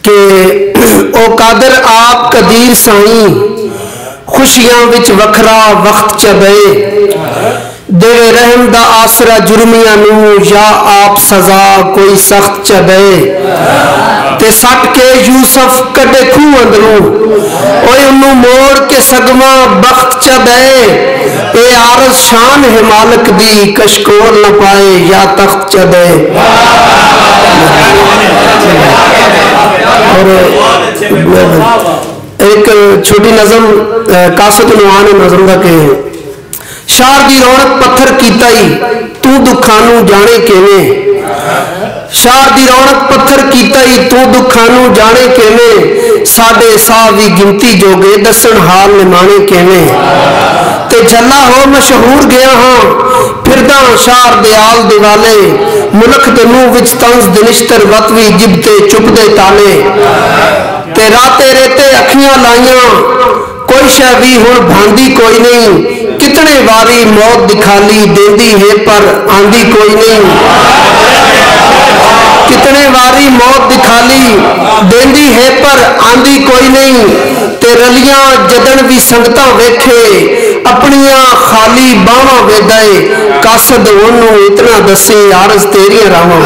कि ओ कादर आप कदीर साईं खुशियां विच वखरा वक्त चबे देवे रहम दा आसरा जुर्मियां नू या आप सजा कोई सख्त चबे ते सट के यूसुफ कटे खूह अंदरों ओए उन्नू मोड़ के सगमा बख्त चबे ए आरज़ शान है मालिक दी कशकोर न पाए या तख्त चबे। और एक छोटी नज़म कासत नुआन नज़म का के शार दी रौनक पत्थर कीताई तू दुखानू जाने केवें शार दी रौनक पत्थर कीताई तू दुखानू जाने केवें साडे साह भी गिनती जोगे दसन हाल निमाने केवें ते झल्ला हो मशहूर गया हाँ फिरदा शार दे आल दिवाले मुल्क दे मुंह विच तंज दिनिश्तर वतवी जिबते चुपदे ताले ते राते रेते अखियां लाइयां कोई शै भी हुण भांदी कोई नहीं कितने वारी मौत दिखाली देंदी है पर आंदी कोई नहीं कितने वारी मौत दिखाली देंदी है पर आंदी कोई नहीं ते रलियां जदन भी संगतां वेखे अपनियां खाली बावां वेदाए कासद ओनू इतना दसे आरज़ तेरियां रावां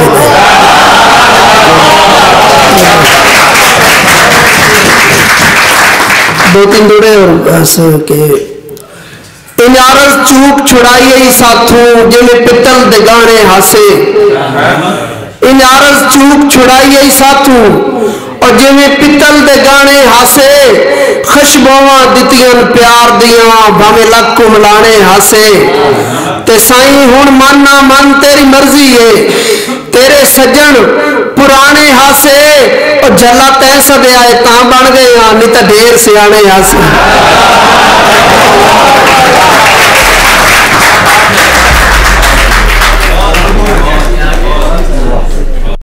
दो तीन जोड़े बस के इनारस चूक छुड़ाई साथों जिन्हें पितल दे गाने हासे इनारस चूक छुड़ाई साथों और जिन्हें पितल दे गाने हासे खुशबुआं दितियन प्यार दियां भावे लक को मिलाने हासे ते साईं हुण मन ना मन तेरी मर्जी है तेरे सज्जन पुराने हासे और जला तै सदया है तां बन गए नहीं तो ढेर सियाने हासे।